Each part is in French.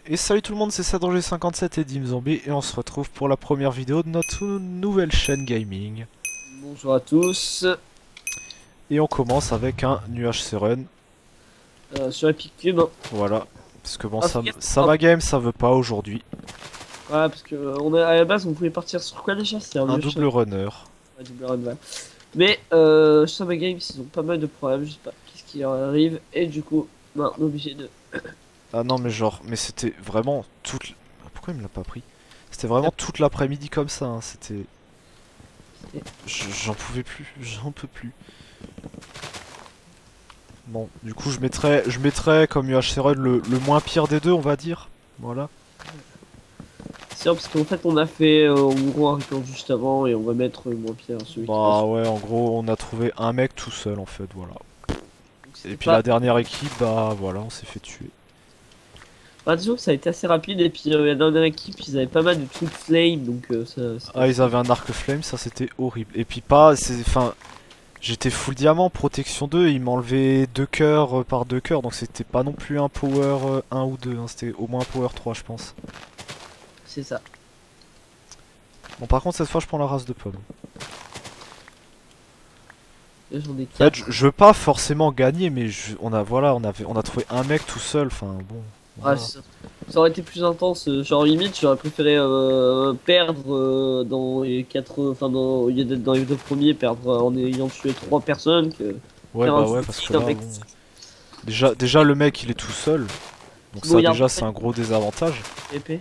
Et salut tout le monde, c'est Sadrogé57 et DimZombie et on se retrouve pour la première vidéo de notre nouvelle chaîne gaming. Bonjour à tous. Et on commence avec un nuage Seren, Sur Epic Cube, hein. voilà. Parce que bon, Ah, c'est Sama Game ça veut pas aujourd'hui. ouais, parce que à la base on pouvait partir sur quoi déjà? C'était un Un vieux double chat. runner. Ouais, double run, ouais. Mais Summer Games ils ont pas mal de problèmes, je sais pas qu'est-ce qui leur arrive. Et du coup, ben, on est obligé de. Ah non mais genre, mais c'était vraiment toute... Ah, pourquoi il me l'a pas pris? C'était Yep. vraiment toute l'après-midi comme ça, hein. C'était... Et- J'en pouvais plus, j'en peux plus. Bon, du coup je mettrais comme UH Seren le moins pire des deux on va dire. Voilà. C'est sûr, parce qu'en fait on a fait en gros un record juste avant et on va mettre moins pire celui qui va Bah suivre. ouais, en gros, on a trouvé un mec tout seul en fait, voilà. Donc Et c'était puis la pas. dernière équipe, bah voilà, on s'est fait tuer. Bah, disons que ça a été assez rapide et puis la dernière équipe ils avaient pas mal de trucs flame donc ça c'était Ah, ils assez. avaient un arc flame, ça c'était horrible. Et puis pas, c'est, enfin, j'étais full diamant, protection 2, ils m'enlevaient 2 cœurs par 2 cœurs, donc c'était pas non plus un power 1 ou 2, hein, c'était au moins un power 3 je pense. C'est ça. Bon par contre cette fois je prends la race de pomme. Là j'en ai En fait, 4. je veux pas forcément gagner, mais on a, voilà, on a trouvé un mec tout seul, enfin bon, Ouais, voilà. ça aurait été plus intense. Genre, limite, j'aurais préféré perdre dans les 4. Enfin, au lieu d'être dans les deux premiers, perdre en ayant tué 3 personnes que Ouais faire un bah ouais, parce souci que d'un là, mec. bon... Déjà le mec il est tout seul, donc Bon, ça il y a un déjà peu c'est un gros désavantage. épée.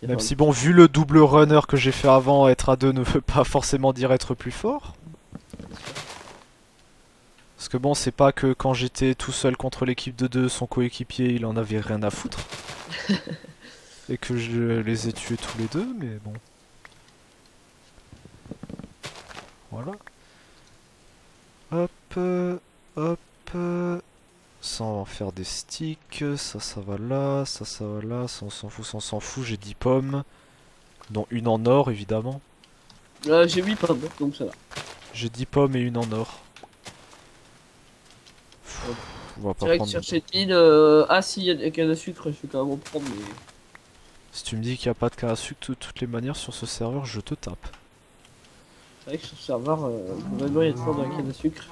Même si bon, vu le double runner que j'ai fait avant, être à 2 ne veut pas forcément dire être plus fort. Parce que bon, c'est pas que quand j'étais tout seul contre l'équipe de 2, son coéquipier il en avait rien à foutre. Et que je les ai tués tous les deux, mais bon. Voilà. Hop, hop. Ça on va en faire des sticks, ça va là, ça va là, ça on s'en fout, j'ai 10 pommes. Dont une en or évidemment. J'ai 8 pommes, donc ça va. J'ai 10 pommes et une en or. Ouais. On va pas Direct prendre. chercher de mine. Ah, si, il y a des cannes à sucre, je vais quand même en prendre. Mais Si tu me dis qu'il n'y a pas de canne à sucre de toutes les manières sur ce serveur, je te tape. c'est vrai que sur ce serveur, globalement, il y a toujours de la canne à sucre.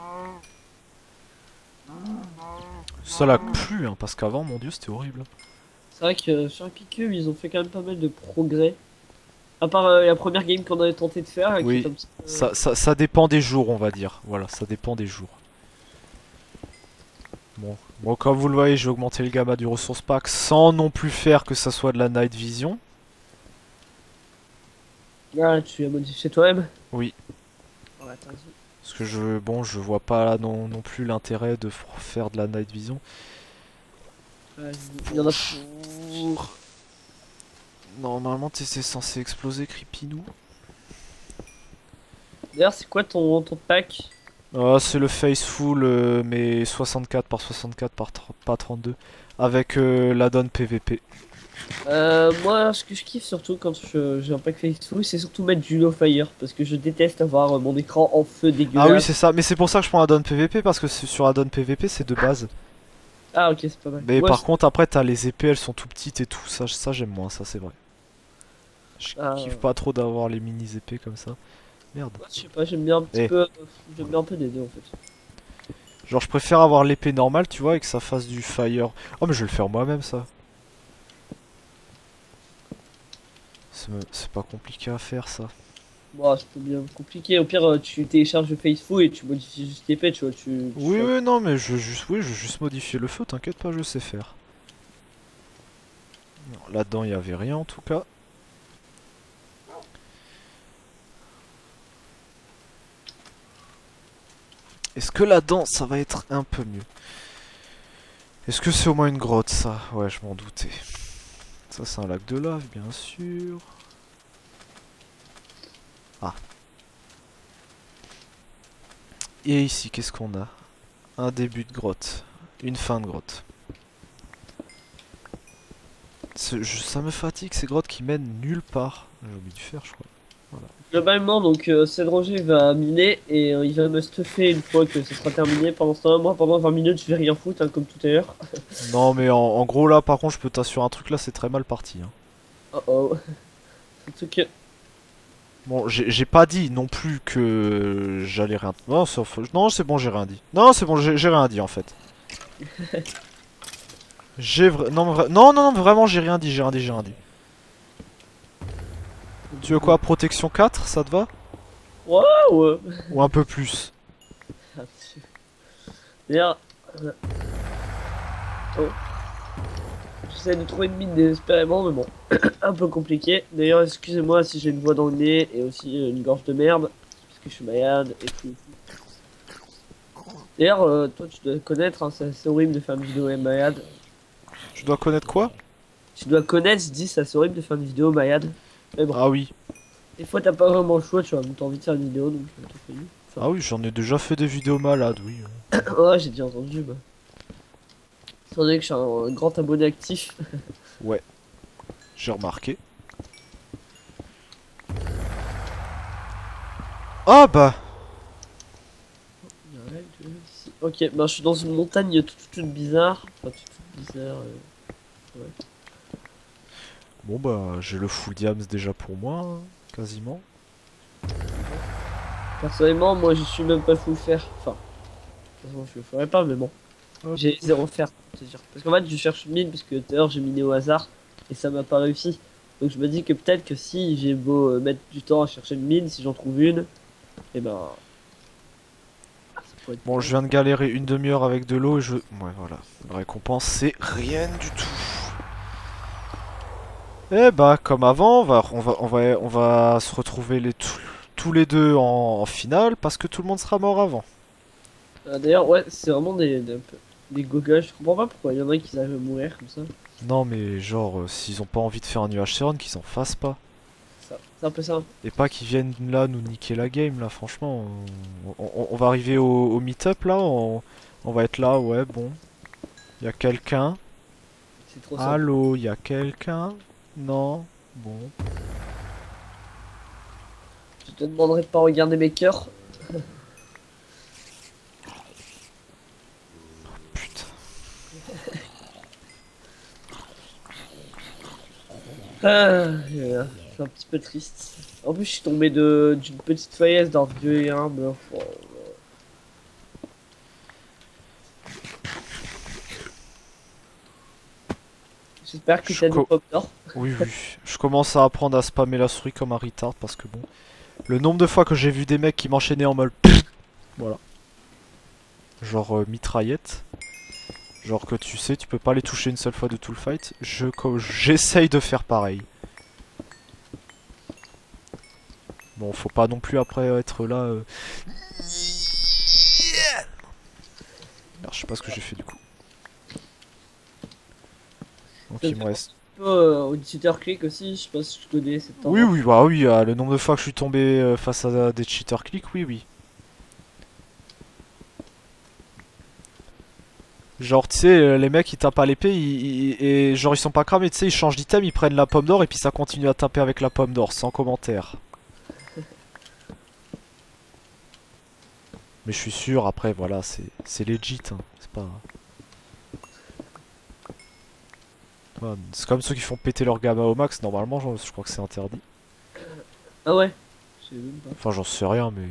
Ça l'a plu, hein, parce qu'avant, mon dieu, c'était horrible. C'est vrai que sur Epic Cube, ils ont fait quand même pas mal de progrès. À part la première game qu'on avait tenté de faire, qui est Oui, un petit peu. ça dépend des jours, on va dire. Voilà, ça dépend des jours. Bon, comme vous le voyez, j'ai augmenté le gamma du ressource pack sans non plus faire que ça soit de la night vision. Ah, tu as modifié toi-même? Oui, Ouais, t'as raison. parce que je vois pas non plus l'intérêt de faire de la night vision. Ouais, il y en a. Bonjour. Normalement, c'est censé exploser, Creepinou. D'ailleurs, c'est quoi ton pack? Ah, c'est le Faceful, mais 64 par 64 par pas 32. Avec l'add-on PVP. Moi, ce que je kiffe surtout quand j'ai un pack Faceful, c'est surtout mettre du low fire. Parce que je déteste avoir mon écran en feu Ah oui, c'est dégueulasse. ça. Mais c'est pour ça que je prends add-on PVP, parce que sur add-on PVP, c'est de base. Ah, ok, c'est pas mal. Mais Moi, par contre, après, t'as les épées, elles sont tout petites et tout. Ça j'aime moins, ça c'est vrai. Je euh, kiffe pas trop d'avoir les mini épées comme ça. Merde. moi, je sais pas, j'aime bien un petit Eh, peu. J'aime bien un peu des deux en fait. genre, je préfère avoir l'épée normale, tu vois, et que ça fasse du fire. Oh, mais je vais le faire moi-même, ça. C'est pas compliqué à faire, ça. Bon, c'est pas bien compliqué. Au pire, tu télécharges le Faceful et tu modifies juste l'épée, tu vois. Tu Oui, fais oui, non, mais je veux juste modifier le feu, t'inquiète pas, je sais faire. Non, là-dedans, il y avait rien en tout cas. Est-ce que là-dedans, ça va être un peu mieux? Est-ce que c'est au moins une grotte, ça? Ouais, je m'en doutais. Ça, c'est un lac de lave, bien sûr. Ah. Et ici, qu'est-ce qu'on a? Un début de grotte. Une fin de grotte. Ça me fatigue, ces grottes qui mènent nulle part. J'ai oublié de faire, je crois. Voilà. Globalement, donc Ced Roger va miner et il va me stuffer une fois que ce sera terminé. Pendant ce temps, moi, pendant 20 minutes, je vais rien foutre, hein, comme tout à l'heure. Non, mais en gros, là, par contre, je peux t'assurer un truc, là, c'est très mal parti. Hein. Oh oh. Surtout que. Bon, j'ai pas dit non plus que j'allais rien. Non, non, c'est bon, j'ai rien dit. Non, c'est bon, j'ai rien dit en fait. Non, non, non, non, vraiment, j'ai rien dit, j'ai rien dit, j'ai rien dit. Tu veux quoi, protection 4, ça te va? Waouh! Ou un peu plus? D'ailleurs, euh, oh, j'essaie de trouver une mine désespérément, mais bon, un peu compliqué. D'ailleurs, excusez-moi si j'ai une voix dans le nez et aussi une gorge de merde, parce que je suis malade et tout. D'ailleurs, toi, tu dois connaître, hein, c'est assez horrible de faire une vidéo malade. Je dois connaître quoi? Tu dois connaître, je dis, c'est assez horrible de faire une vidéo malade. Mais bon, Ah oui. des fois, t'as pas vraiment le choix, tu vois, t'as envie de faire une vidéo, donc t'as fait une. Ah oui, j'en ai déjà fait des vidéos malades, oui. Enfin, ouais, j'ai déjà entendu, bah. Étant donné que je suis un grand abonné actif. Ouais, j'ai remarqué. Ah bah. Ok, bah je suis dans une montagne toute bizarre. Enfin, toute bizarre. Ouais. Bon bah, j'ai le full diams déjà pour moi, hein, quasiment. Personnellement, moi je suis même pas full fer. Enfin, de toute façon, je le ferai pas, mais bon. Hop. J'ai zéro fer, c'est sûr. Parce qu'en fait, je cherche une mine, parce que tout à l'heure j'ai miné au hasard et ça m'a pas réussi. Donc je me dis que peut-être que si j'ai beau mettre du temps à chercher une mine, si j'en trouve une, et ben. Ça pourrait être Bon, pas je mal. viens de galérer une demi-heure avec de l'eau et je... Ouais, voilà. La récompense, c'est rien du tout. Eh bah, comme avant, on va se retrouver tous les deux en finale parce que tout le monde sera mort avant. D'ailleurs, ouais, c'est vraiment des gogoles. Je comprends pas pourquoi il y en a qui arrivent à mourir comme ça. Non, mais genre, s'ils ont pas envie de faire un nuage Seron, qu'ils en fassent pas. C'est un peu ça. Et pas qu'ils viennent là nous niquer la game, là, franchement. On va arriver au meet-up, là, on va être là, ouais, bon. Y a quelqu'un? C'est trop simple. Allô, y a quelqu'un? Non? Bon, Je te demanderai de pas regarder mes cœurs. putain. Je suis un petit peu triste. En plus, je suis tombé d'une petite faillasse d'un vieux et humble. Oh, j'espère que Je t'as des co- pommes d'or. Oui, oui. Je commence à apprendre à spammer la souris comme un retard parce que bon. Le nombre de fois que j'ai vu des mecs qui m'enchaînaient en mode. Voilà. Genre mitraillette. Genre que tu sais, tu peux pas les toucher une seule fois de tout le fight. J'essaye de faire pareil. Bon, faut pas non plus après être là. Alors, je sais pas ce que j'ai fait du coup. Donc Ça me il me fait reste. un peu au cheater click aussi. Je sais pas si tu connais cette Oui, tendance. oui, bah oui, le nombre de fois que je suis tombé face à des cheater clics, oui, oui. Genre, tu sais, les mecs ils tapent à l'épée et genre ils sont pas cramés, tu sais, ils changent d'item, ils prennent la pomme d'or et puis ça continue à taper avec la pomme d'or, sans commentaire. Mais je suis sûr, après, voilà, c'est legit, hein. C'est pas. Ouais, c'est comme ceux qui font péter leur gamma au max, normalement, je crois que c'est interdit. Ah ouais. Je sais même pas. Enfin, j'en sais rien, mais.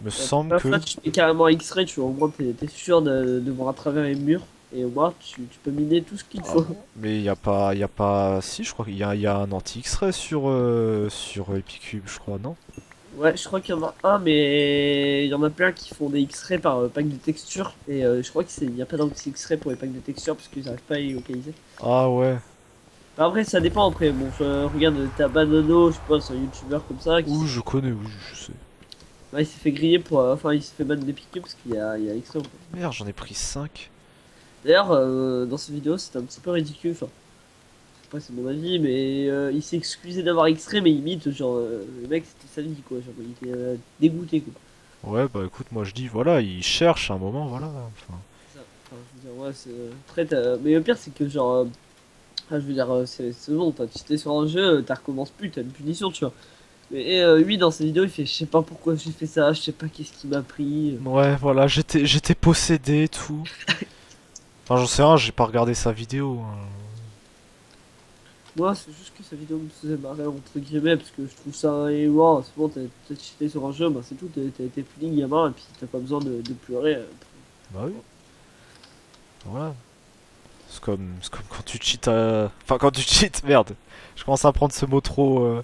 Il me semble La que. fois, tu fais carrément X-ray, tu vois, au moins t'es sûr de voir à travers les murs. Et au moins, tu peux miner tout ce qu'il te Ah faut. bon? Mais y a pas. Y a pas. Si, je crois qu'il y a un anti-X-ray sur Epicube, je crois, non? Ouais, je crois qu'il y en a un, mais il y en a plein qui font des X-ray par pack de texture. Et je crois qu'il n'y a pas d'anti-X-ray pour les packs de texture parce qu'ils n'arrivent pas à les localiser. Ah ouais. Bah, après, ça dépend. Après, bon, regarde, t'as Banono, je pense, un youtubeur comme ça, Ouh, je connais, oui, je sais. ouais, il s'est fait griller pour. Enfin, il s'est fait ban des piquets parce qu'il y a X-ray. Merde, j'en ai pris 5. D'ailleurs, dans cette vidéo, c'était un petit peu ridicule. Enfin, après, c'est mon avis, mais il s'est excusé d'avoir X-ray, mais limite, genre, le mec, c'était sa vie, quoi. Genre, il était dégoûté, quoi. Ouais, bah écoute, moi je dis, voilà, il cherche un moment, voilà. Enfin, C'est ça. Enfin, je veux dire, ouais, c'est très. Mais le pire, c'est que, genre. Je veux dire, c'est bon, t'as cheaté sur un jeu, t'as recommences plus, t'as une punition, tu vois. Et lui, dans ses vidéos, il fait, je sais pas pourquoi j'ai fait ça, je sais pas qu'est-ce qui m'a pris. Ouais, voilà, j'étais possédé et tout. Enfin, j'en sais rien, j'ai pas regardé sa vidéo, hein. Moi, c'est juste que sa vidéo me faisait marrer, entre guillemets, parce que je trouve ça, et wow, c'est bon, t'as cheaté sur un jeu, bah c'est tout, t'as été puni, gamin, et puis t'as pas besoin de pleurer. Bah oui, voilà. C'est comme quand tu cheats Enfin, quand tu cheats, merde. Je commence à prendre ce mot trop...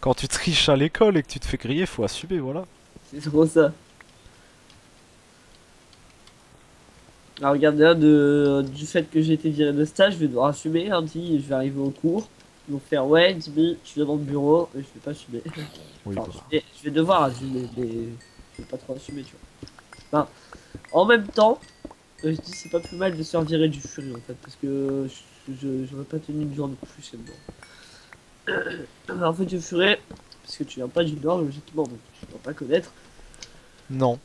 Quand tu triches à l'école et que tu te fais griller, faut assumer, voilà. C'est trop ça. Alors regarde là, du fait que j'ai été viré de stage, je vais devoir assumer un petit, je vais arriver au cours. Ils vont faire ouais, Jimmy, tu viens dans le bureau, et je vais pas assumer. Oui, Enfin, bah... je vais devoir assumer, mais je vais pas trop assumer, tu vois. Enfin, en même temps, je dis c'est pas plus mal de se faire virer du furie en fait, parce que j'aurais pas tenu une journée de plus chez moi. En fait, je furais, parce que tu viens pas du Nord, logiquement, donc tu dois pas connaître. Non.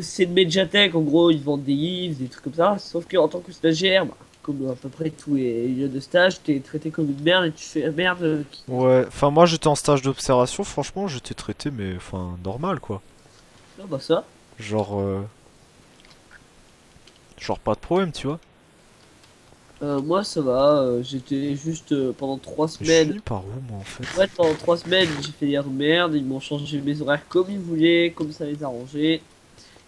C'est une médiathèque, en gros, ils vendent des livres, des trucs comme ça. Sauf que en tant que stagiaire, bah, comme à peu près tous les lieux de stage, t'es traité comme une merde et tu fais la merde. Ouais, enfin moi j'étais en stage d'observation, franchement j'étais traité mais enfin normal quoi. Ah bah ça. Genre genre pas de problème tu vois. Moi ça va, j'étais juste pendant trois Mais je suis semaines. venu par où moi en fait? Ouais, pendant 3 semaines, j'ai fait des merde, ils m'ont changé mes horaires comme ils voulaient, comme ça les arrangeait.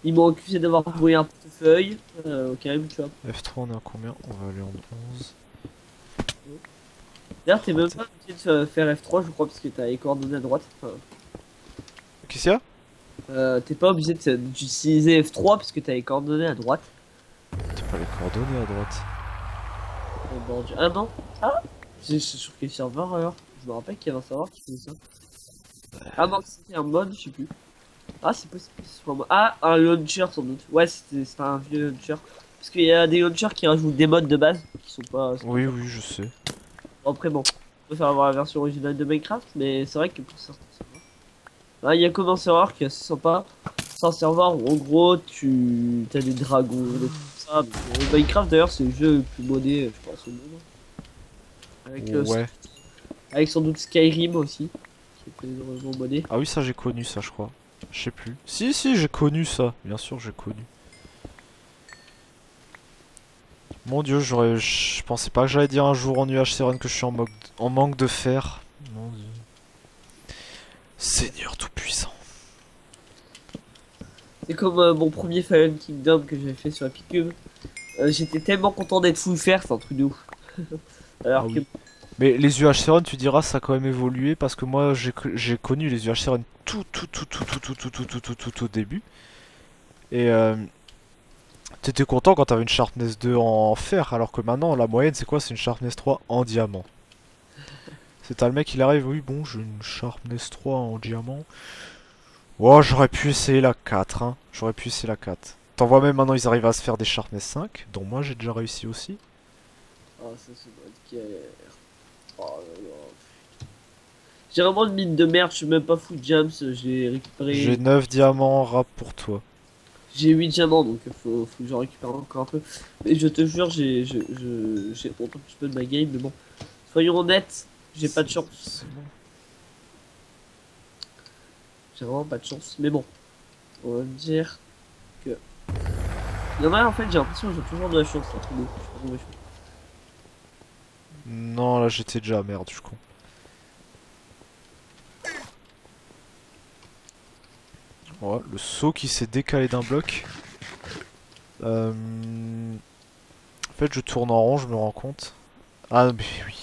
Ils m'ont accusé d'avoir brouillé un portefeuille, au même, tu vois. F3 on est à combien? On va aller en 11. D'ailleurs, t'es même Raté. pas obligé de faire F3, je crois, parce que t'as les coordonnées à droite. Enfin, Qu'est-ce qu'il y a? t'es pas obligé d'utiliser F3 parce que t'as les coordonnées à droite. T'as pas les coordonnées à droite. Oh mon dieu. Ah non? Ah? C'est sur quel serveur alors? Je me rappelle qu'il y avait un serveur qui faisait ça. Ah non, c'était un mod, je sais plus. Ah, c'est possible que ce soit un mod. Ah, un launcher sans doute. Ouais, c'était un vieux launcher. Parce qu'il y a des launchers qui rajoutent des mods de base qui sont pas Oui top. oui je sais. Après, bon, je préfère avoir la version originale de Minecraft, mais c'est vrai que pour certains serveurs. Ah, il y a comme un serveur qui est assez sympa. C'est un serveur où en gros, tu as des dragons, des trucs comme ça. Minecraft d'ailleurs, c'est le jeu le plus modé, je pense, au monde. Avec Ouais. avec sans doute Skyrim aussi, qui est énormément modé. Ah oui ça j'ai connu ça je crois. Je sais plus. Si si j'ai connu ça. Bien sûr j'ai connu. Mon dieu je pensais pas que j'allais dire un jour en UHC Run que je suis en manque de fer. Mon dieu. Seigneur tout-puissant. C'est comme mon premier Fallen Kingdom que j'avais fait sur Epic Cube. J'étais tellement content d'être full fer, c'est un truc de ouf. Ah Alors que oui. Mais les UHC Run, tu diras, ça a quand même évolué parce que moi j'ai connu les UHC Run tout au début. Et t'étais content quand t'avais une Sharpness 2 en fer, alors que maintenant la moyenne c'est quoi? C'est une Sharpness 3 en diamant. C'est t'as le mec il arrive, oui bon j'ai une Sharpness 3 en diamant. Oh j'aurais pu essayer la 4 hein. J'aurais pu essayer la 4. T'en vois même maintenant ils arrivent à se faire des Sharpness 5, dont moi j'ai déjà réussi aussi. ah, ça doit être galère. Oh là là. J'ai vraiment une mine de merde, je suis même pas fou de Jams, j'ai J'ai récupéré. 9 diamants rap pour toi. J'ai 8 diamants donc faut que j'en récupère encore un peu. Mais je te jure, j'ai honte un petit peu de ma game, mais bon. Soyons honnêtes, j'ai pas de chance. C'est bon. J'ai vraiment pas de chance. Mais bon, on va me dire que. Il y en a en fait, j'ai l'impression que j'ai toujours de la chance, c'est un truc de ouf, je suis vraiment méchant. Non là j'étais déjà à merde je suis con. Ouais, le saut qui s'est décalé d'un bloc. En fait, je tourne en rond, je me rends compte. Ah, mais oui.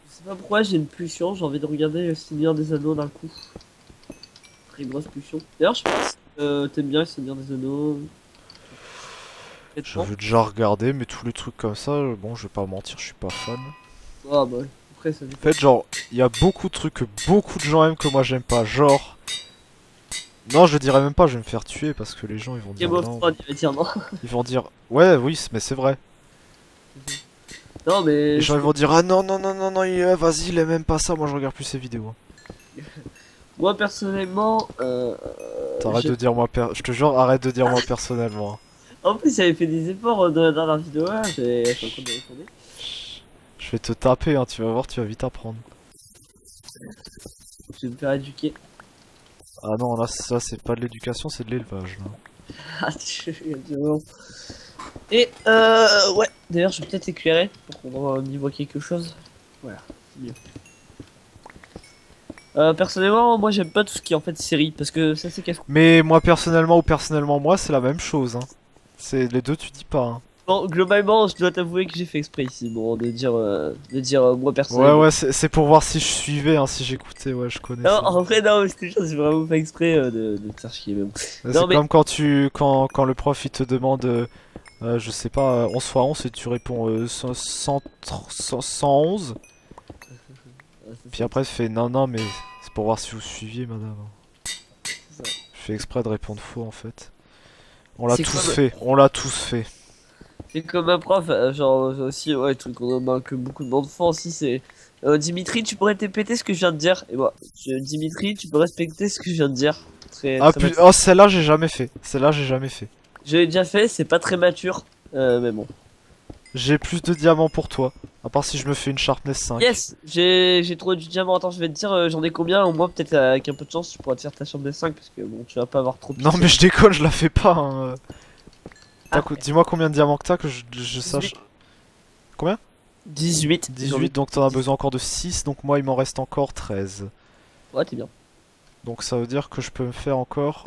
Je sais pas pourquoi j'ai une pulsion, j'ai envie de regarder le Seigneur des Anneaux d'un coup. Très grosse pulsion. D'ailleurs, je pense que t'aimes bien le Seigneur des Anneaux. Honnêtement. J'avais déjà regardé, mais tous les trucs comme ça, bon, je vais pas mentir, je suis pas fan. Ah bah, ouais. Après, ça En dépend. fait, genre, il y a beaucoup de trucs que beaucoup de gens aiment que moi j'aime pas. Genre. Non, je dirais même pas, je vais me faire tuer parce que les gens ils vont Game dire of non. Thrones, il va dire non. Ils vont dire ouais, oui, mais c'est vrai. Non, Les mais gens ils vont dire ah non, non, non, non, non, vas-y, il aime même pas ça, moi je regarde plus ses vidéos, hein. moi personnellement, T'arrêtes de dire moi, je te jure, arrête de dire moi personnellement, hein. en plus, j'avais fait des efforts dans la dernière vidéo là, j'ai fait un compte de retourner. Je vais te taper, hein, tu vas voir, tu vas vite apprendre. Je vais me faire éduquer. Ah non, là, ça, c'est pas de l'éducation, c'est de l'élevage, là. Ah, bon. Et ouais, d'ailleurs, je vais peut-être éclairer pour qu'on y voit quelque chose. Voilà, c'est mieux. Personnellement, moi j'aime pas tout ce qui est en fait série parce que ça c'est casse. Mais moi, personnellement, ou personnellement, moi, c'est la même chose, hein. C'est les deux, tu dis pas, hein. Bon, globalement, je dois t'avouer que j'ai fait exprès ici, bon, de dire moi Ouais, personnellement. ouais, c'est pour voir si je suivais, hein, si j'écoutais, ouais, je connais Non, ça. en vrai, non, c'est juste, j'ai vraiment fait exprès de te faire chier, mais bon. C'est Non, mais comme quand le prof, il te demande, je sais pas, 11 fois 11 et tu réponds 111. Puis après, tu fais, non, non, mais c'est pour voir si vous suiviez, madame. c'est ça. Je fais exprès de répondre faux, en fait. On l'a C'est tous comme, fait, on l'a tous fait. c'est comme un prof, genre aussi, ouais, truc qu'on a que beaucoup de monde font aussi, c'est Dimitri, tu pourrais te répéter ce que je viens de dire. Et moi, Dimitri, tu peux respecter ce que je viens de dire. Très, Ah, très mature. oh, celle-là, j'ai jamais fait. Celle-là, j'ai jamais fait. Je l'ai déjà fait, c'est pas très mature, mais bon. J'ai plus de diamants pour toi. À part si je me fais une Sharpness 5. Yes, j'ai trouvé du diamant. Attends, je vais te dire, j'en ai combien. Au moins, peut-être avec un peu de chance, tu pourras te faire ta chambre de 5 parce que bon, tu vas pas avoir trop Non, pitié. mais je déconne, je la fais pas, hein. Ah, Dis-moi combien de diamants que t'as que je sache. 18. Combien? 18. J'en ai 18, donc t'en as 10. besoin encore de 6, donc moi il m'en reste encore 13. Ouais, t'es bien. Donc ça veut dire que je peux me faire encore.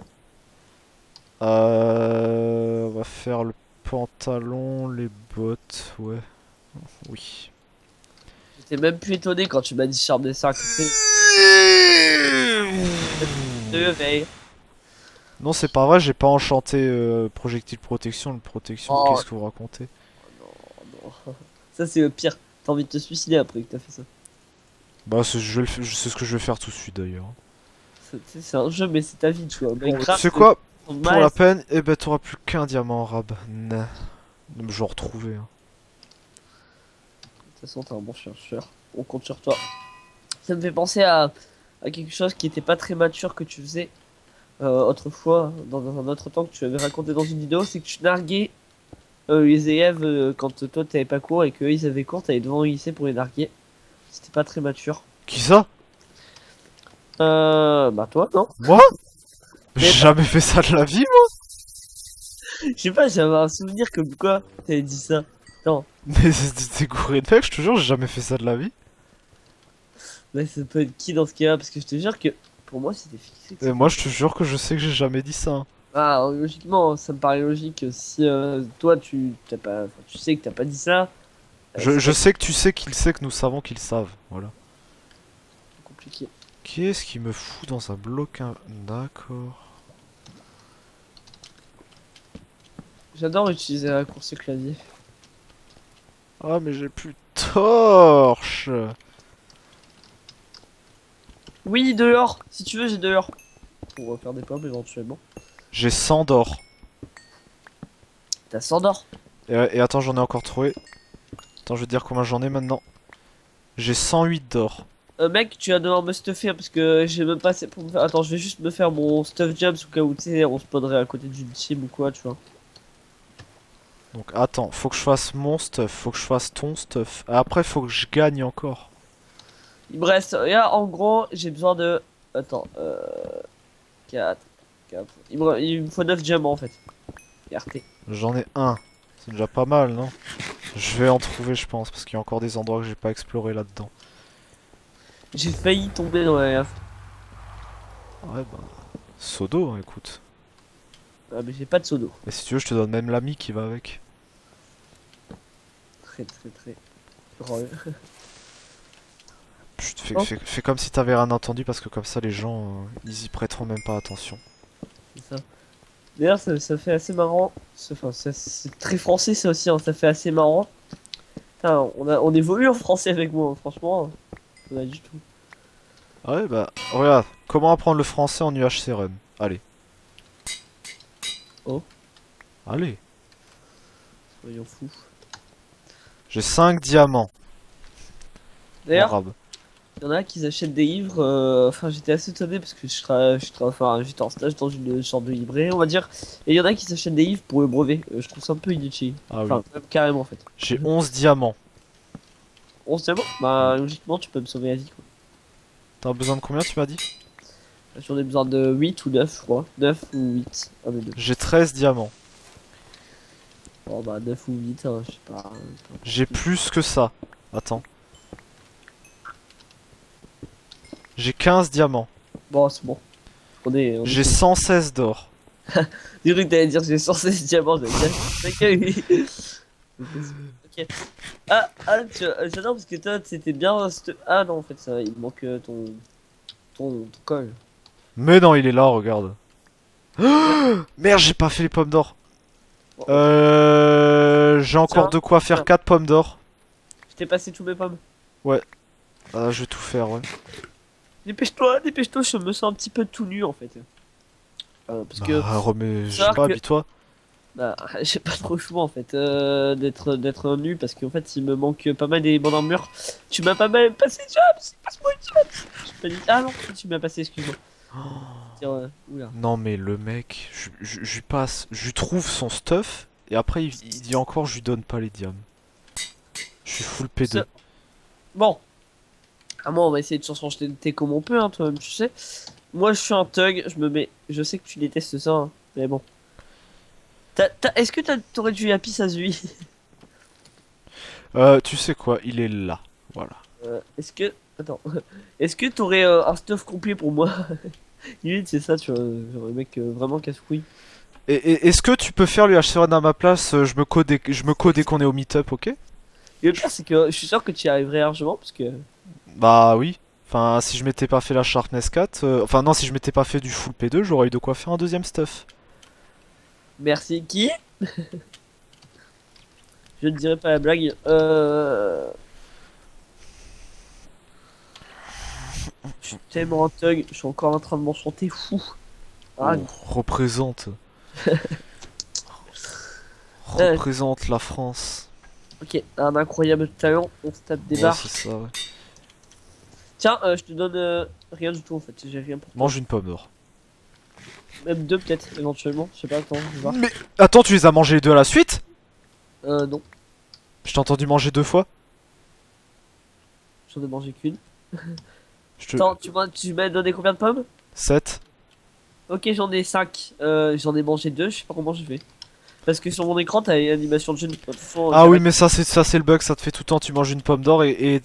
On va faire le pantalon, les bottes, ouais. Oui. J'étais même plus étonné quand tu m'as dit chambre de 5. Tu sais, deux veille. Non, c'est pas vrai, j'ai pas enchanté projectile protection. Le protection, Oh qu'est-ce que vous racontez? non, non. Ça, c'est le pire. T'as envie de te suicider après que t'as fait ça. Bah, c'est ce que je vais faire tout de suite d'ailleurs. C'est un jeu, mais c'est ta vie, tu vois. Bon, tu Minecraft, sais quoi? ton Pour mal, la de peine, eh ben t'auras plus qu'un diamant arabe. Nah. Je vais en retrouver, hein. toute façon, t'es un bon chercheur. On compte sur toi. Ça me fait penser à quelque chose qui était pas très mature que tu faisais autrefois, dans un autre temps que tu avais raconté dans une vidéo, c'est que tu narguais les élèves quand toi t'avais pas cours et qu'eux ils avaient cours, t'allais devant le lycée pour les narguer. C'était pas très mature. Qui ça? Bah toi, non? Moi? J'ai Mais jamais fait ça de la vie, je sais pas, j'avais un souvenir comme quoi t'avais dit ça. Non, mais t'es gouré de mec, je te jure, j'ai jamais fait ça de la vie. mais ça peut être qui dans ce cas-là? Parce que je te jure que pour moi c'était fixé que Et c'était. moi, je te jure que je sais que j'ai jamais dit ça, hein. Ah, logiquement, ça me paraît logique. Si toi tu t'as pas, enfin, tu sais que t'as pas dit ça, c'est Je pas sais que tu sais qu'il sait que nous savons qu'ils savent, voilà. compliqué. Qu'est-ce qui me fout dans un bloc D'accord. J'adore utiliser la raccourci clavier. Ah, mais j'ai plus de torche. Oui, dehors. Si tu veux, j'ai dehors. Pour faire des pommes éventuellement. J'ai 100 d'or. T'as 100 d'or. Et attends, j'en ai encore trouvé. Attends, je vais te dire combien j'en ai maintenant. J'ai 108 d'or. Mec, tu vas devoir me stuffer hein, parce que j'ai même pas assez pour me faire. Attends, je vais juste me faire mon stuff jump au cas où tu sais, on spawnerait à côté d'une team ou quoi, tu vois. Donc attends, faut que je fasse mon stuff, faut que je fasse ton stuff. Après, faut que je gagne encore. Il me reste. Là, en gros, j'ai besoin de. Attends, 4. Il me faut 9 diamants en fait. RT. J'en ai un. C'est déjà pas mal, non? Je vais en trouver, je pense, parce qu'il y a encore des endroits que j'ai pas exploré là-dedans. J'ai failli tomber dans la lave. Ouais, bah. Sodo, hein, écoute. Ah, mais j'ai pas de seau d'eau. Et si tu veux, je te donne même l'ami qui va avec. Très, très, très. Drôle. Chut, Oh, fais comme si t'avais rien entendu, parce que comme ça, les gens, ils y prêteront même pas attention. c'est ça. D'ailleurs, ça fait assez marrant. Enfin, c'est très français, ça aussi, hein, ça fait assez marrant. Putain, on évolue en français avec moi, hein, franchement. Pas du tout. Ah ouais, bah, regarde. Comment apprendre le français en UHC Run? Allez. Oh, Allez. soyons fous. J'ai 5 diamants D'ailleurs, arabes. il y en a qui achètent des livres. Enfin, j'étais assez étonné parce que enfin, j'étais en stage dans une sorte de librairie, on va dire. Et il y en a qui s'achètent des livres pour le brevet. Je trouve ça un peu inutile. Ah oui. Enfin, même carrément en fait. J'ai 11 diamants. On se dit bon, bah logiquement, tu peux me sauver la vie quoi. T'as besoin de combien, tu m'as dit? J'en ai besoin de 8 ou 9, je crois. 9 ou 8. Un des deux. J'ai 13 diamants. Bon, bah, 9 ou 8, hein, je sais pas. J'ai plus que ça. Attends. J'ai 15 diamants. Bon, c'est bon. On est J'ai cool. 116 d'or. J'ai cru que t'allais dire que j'ai 116 diamants, j'allais dire. Ok. J'adore parce que toi, c'était bien. Ah non, en fait, ça, il manque ton col. Mais non, il est là, regarde. Merde, j'ai pas fait les pommes d'or. Bon, J'ai encore tiens, de quoi faire tiens, 4 pommes d'or. je t'ai passé tous mes pommes. Ah, je vais tout faire, ouais. Dépêche-toi, dépêche-toi, je me sens un petit peu tout nu en fait. Parce que, Bah, remets, je sais savoir pas, que, habille-toi. bah, j'ai pas trop le choix en fait d'être nu parce qu'en fait il me manque pas mal d'éléments d'armure. Tu m'as pas mal passé Jobs, passe-moi une job. Je pas dit, ah non, tu m'as passé, excuse-moi. Tiens, oula. Non, mais le mec, je lui passe, je lui trouve son stuff, et après il dit encore, je lui donne pas les diams. Je suis full P2. Bon, à moi on va essayer de changer tes comme on peut, hein, toi-même tu sais. Moi je suis un thug, je me mets, je sais que tu détestes ça, hein, mais bon. Est-ce que t'aurais dû Happy Sazui? Tu sais quoi, il est là. Voilà. Est-ce que. Attends. Est-ce que t'aurais un stuff complet pour moi? Limite, c'est ça, tu vois. Genre, le mec vraiment casse-couille. Est-ce que tu peux faire le H1 à ma place? Je me code dès qu'on est au meet-up, ok? Et le pire, c'est que je suis sûr que tu y arriverais largement parce que. Bah oui. Enfin, si je m'étais pas fait la Sharpness 4, enfin non, si je m'étais pas fait du full P2, j'aurais eu de quoi faire un deuxième stuff. Merci, qui? Je ne dirai pas la blague. Je suis tellement un thug, je suis encore en train de m'en chanter fou. Ah, Oh, représente. euh, Représente la France. ok, un incroyable talent, on se tape des Ouais, barres. c'est ça, ouais. Tiens, je te donne rien du tout en fait, j'ai rien pour toi. Mange une pomme d'or. Même deux peut-être, éventuellement, je sais pas, attends, je vais voir. Mais attends, tu les as mangés les deux à la suite? Non, Je t'ai entendu manger deux fois. j'en ai mangé qu'une. Je te... Attends, tu m'as donné combien de pommes? 7. Ok, j'en ai 5. J'en ai mangé 2, je sais pas comment j'ai fait. Parce que sur mon écran, t'as une animation de jeûne. De toute façon, Ah oui, direct. mais ça c'est le bug, ça te fait tout le temps, tu manges une pomme d'or et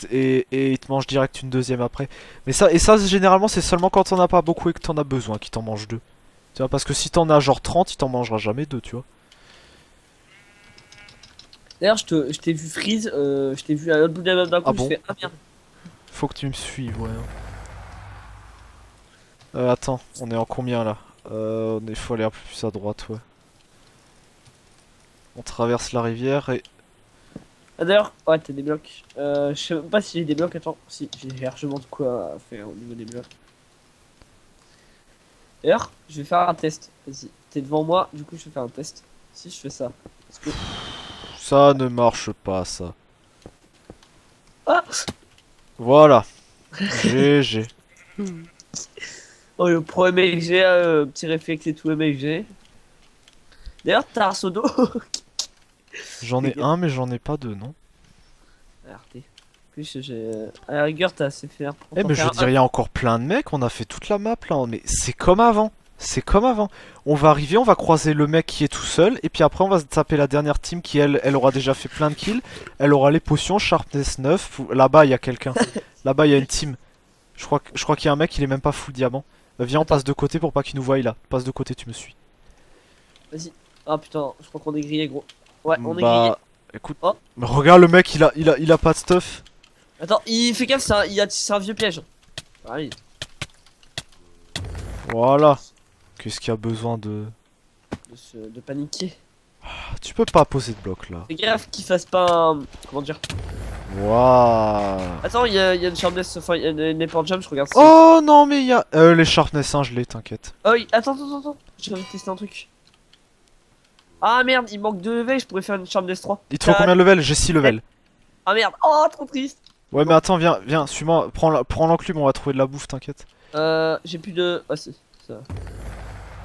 il te mange direct une deuxième après. Mais ça généralement c'est seulement quand t'en as pas beaucoup et que t'en as besoin qu'il t'en mange deux. Tu vois, parce que si t'en as genre 30, il t'en mangera jamais deux, tu vois. D'ailleurs, je t'ai vu freeze, je t'ai vu à l'autre bout de la map d'un Ah coup, je bon? fais ah merde. Faut que tu me suives, ouais. Attends, on est en combien là? Faut aller un peu plus à droite, ouais. On traverse la rivière et... Ah d'ailleurs, ouais, t'as des blocs. Je sais même pas si j'ai des blocs, attends. Si, j'ai largement de quoi faire au niveau des blocs. D'ailleurs, je vais faire un test. Vas-y, t'es devant moi, du coup, je vais faire un test. Si je fais ça. Parce que... Ça ne marche pas, ça. Ah Voilà. GG. oh, le pro MLG, petit réflexe et tout MLG. D'ailleurs, t'as un seau d'eau. J'en ai un, mais j'en ai pas deux, non? RT. Plus j'ai. À la rigueur, t'as assez fait. Eh mais je dirais, il y a encore plein de mecs, on a fait toute la map là, mais c'est comme avant. C'est comme avant. On va arriver, on va croiser le mec qui est tout seul, et puis après on va se taper la dernière team qui elle aura déjà fait plein de kills. Elle aura les potions, Sharpness 9. Là-bas il y a quelqu'un. Là-bas il y a une team. Je crois qu'il y a un mec, il est même pas full diamant. Viens, on passe de côté pour pas qu'il nous voie là. Passe de côté, tu me suis. Vas-y. Ah putain, je crois qu'on est grillé, gros. Ouais, on est grillé. Bah, écoute. Oh. Mais regarde le mec, il a pas de stuff. Attends, il fait gaffe, c'est un vieux piège. Allez. Voilà. Qu'est-ce qu'il y a besoin de... De paniquer. Ah, tu peux pas poser de bloc là. Fais gaffe qu'il fasse pas un. Comment dire? Waouh. Attends, il y a une sharpness, enfin, il y a une épée jump, je regarde si. Oh non mais il y a... les Sharpness 1, je l'ai, t'inquiète. Oh, attends. J'ai envie de tester un truc. Ah merde, il manque 2 level, je pourrais faire une sharpness 3. Il te faut combien de level? J'ai 6 levels. Ah merde, oh, trop triste. Ouais mais attends, viens, suis-moi, prends l'enclume, on va trouver de la bouffe, t'inquiète. J'ai plus de. Ah si, ça.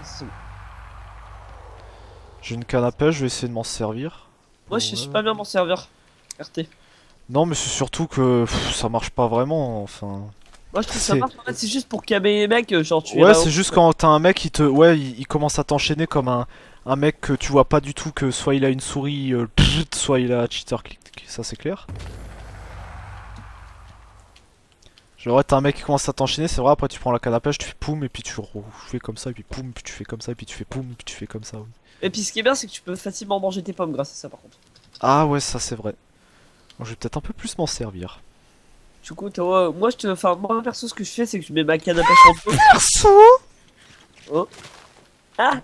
C'est bon. J'ai une canne à pêche, je vais essayer de m'en servir. Moi, je sais pas bien m'en servir. RT. Non mais c'est surtout que ça marche pas vraiment, enfin... Moi je trouve ça C'est... marche, en fait c'est juste pour caber les mecs, genre tu les Ouais, c'est balances. juste quand t'as un mec qui te... Ouais, il commence à t'enchaîner comme un mec que tu vois pas du tout, que soit il a une souris, soit il a cheater click, ça c'est clair. Genre ouais, t'as un mec qui commence à t'enchaîner, c'est vrai, après tu prends la canne à pêche, tu fais poum, et puis tu fais comme ça, et puis poum, puis tu fais comme ça, et puis tu fais poum, puis tu fais comme ça, oui. Et puis ce qui est bien c'est que tu peux facilement manger tes pommes grâce à ça par contre. Ah ouais, ça c'est vrai. Bon, je vais peut-être un peu plus m'en servir. Du coup, moi enfin moi perso ce que je fais c'est que je mets ma canne à pêche en deux. Perso. Oh. Ah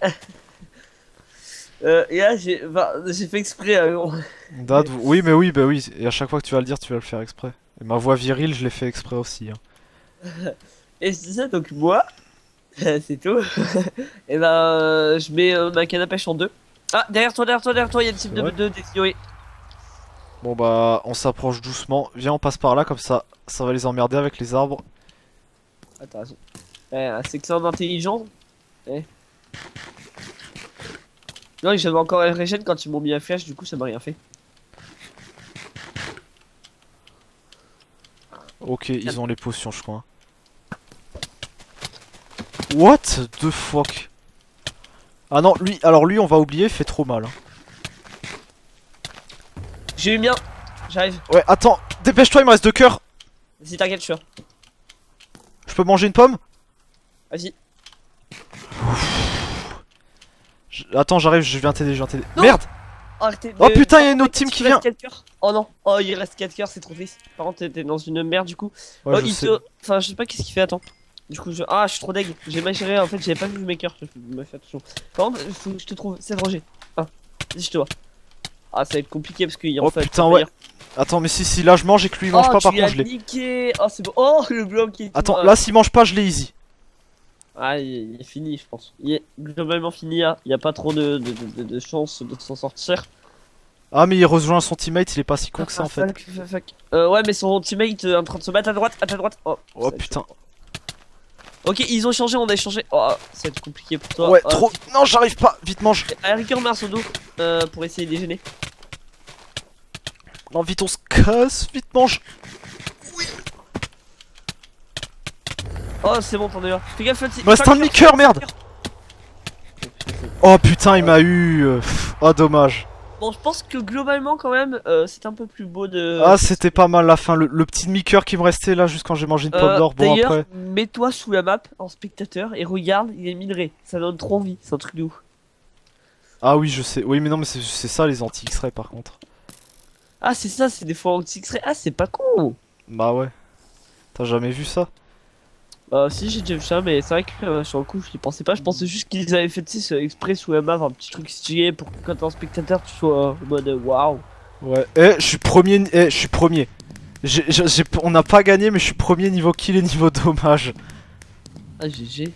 et là j'ai fait exprès Dad, oui, mais oui, bah oui, et à chaque fois que tu vas le dire, tu vas le faire exprès. Et ma voix virile, je l'ai fait exprès aussi, hein. Et je dis ça donc moi, c'est tout. Et je mets ma canne à pêche en deux. Ah derrière toi, il y a le type C'est vrai. de désigné. Bon bah, on s'approche doucement. Viens, on passe par là, comme ça va les emmerder avec les arbres. Ah t'as raison. C'est que c'est un intelligent. Eh. Non, j'avais encore un régène quand ils m'ont mis la flèche, du coup ça m'a rien fait. Ok, ils ont les potions, je crois. What the fuck? Ah non, lui, alors lui, on va oublier, il fait trop mal, hein. J'ai eu mien, j'arrive. Ouais, attends, dépêche-toi, il me reste 2 cœurs. Vas-y, t'inquiète, je suis là. Je peux manger une pomme? Vas-y. Attends, j'arrive, je viens t'aider, je viens t'aider. Non. Merde! Arrêtez Oh de- putain, il y a une autre Par team contre, qui il reste vient! 4 cœurs. Oh non, oh il reste 4 cœurs, c'est trop triste. Par contre, t'es dans une merde du coup. Ouais, Oh, je sais. Enfin, je sais pas qu'est-ce qu'il fait, attends. Du coup, ah, je suis trop deg. J'ai mal géré, en fait, j'avais pas vu mes cœurs. Je me fais attention. Par contre, faut que je te trouve. C'est Roger. Ah, vas-y, je te vois. Ah, ça va être compliqué parce qu'il Oh en fait. putain, ouais. Attends, mais si là je mange et que lui il mange Oh, pas, par tu contre l'as je l'ai. niqué. Oh, c'est bon. Oh, le bloc qui est tout- Attends, là s'il mange pas, je l'ai easy. Ah, il est fini, je pense. Il est globalement fini, hein. Il y a pas trop de chances de s'en sortir. Ah, mais il rejoint son teammate, il est pas si con que ça en fait. Fuck. Ouais, mais son teammate en train de se battre à ta droite. Oh, Oh putain. Ok, ils ont changé, on a échangé. Oh, ça va être compliqué pour toi. Ouais, trop. Non, j'arrive pas. Vite, mange. Ricker met un seau d'eau pour essayer de les gêner. Non, vite, on se casse. Vite, mange. Oh, c'est bon, t'en es là. Fais gaffe, Il me reste un demi-cœur, merde. Oh putain, il m'a eu. Oh, dommage. Bon, je pense que globalement, quand même, c'est un peu plus beau de. Ah, c'était pas mal la fin. Le petit demi-cœur qui me restait là, juste quand j'ai mangé une pomme d'or. Bon, D'ailleurs, après. mets-toi sous la map en spectateur et regarde, il est minerai. Ça donne trop envie, c'est un truc de ouf. Ah oui, je sais. Oui, mais non, mais c'est ça les anti-X-ray par contre. Ah, c'est ça, c'est des fois anti-X-ray. Ah, c'est pas con. Bah ouais. T'as jamais vu ça? Si, j'ai déjà vu ça, mais c'est vrai que sur le coup, je n'y pensais pas. Je pensais juste qu'ils avaient fait, tu sais, exprès sous la map, un petit truc stylé pour que quand t'es en spectateur, tu sois en mode waouh. Ouais. Je suis premier. Je suis premier. On n'a pas gagné, mais je suis premier niveau kill et niveau dommage. Ah, GG.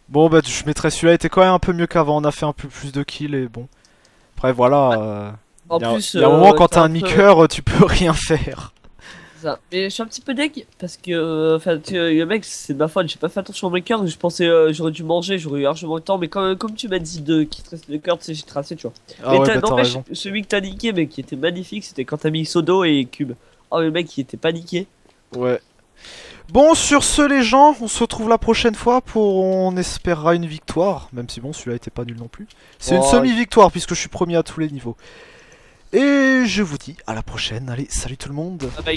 Bon, bah, je mettrais celui-là, était quand même un peu mieux qu'avant. On a fait un peu plus de kills et bon. Après, voilà. En y a, plus, y a un moment, quand c'est t'as un un peu- demi-cœur, tu peux rien faire. ça. Mais je suis un petit peu deg parce que enfin le mec c'est de ma faute, j'ai pas fait attention à mes cœurs, je pensais j'aurais dû manger, j'aurais eu largement le temps, mais comme tu m'as dit qu'il te reste deux cœurs, tu sais, j'ai tracé, tu vois. Ah Mais ouais, bah, t'as n'empêche, raison. celui que t'as niqué mais qui était magnifique, c'était quand t'as mis Sodo et Cube. Oh le mec il était pas niqué. Ouais. Bon, sur ce, les gens, on se retrouve la prochaine fois pour. On espérera une victoire. Même si, bon, celui-là était pas nul non plus. C'est une Oh, semi-victoire puisque je suis premier à tous les niveaux. Et je vous dis à la prochaine. Allez, salut tout le monde. ah bah,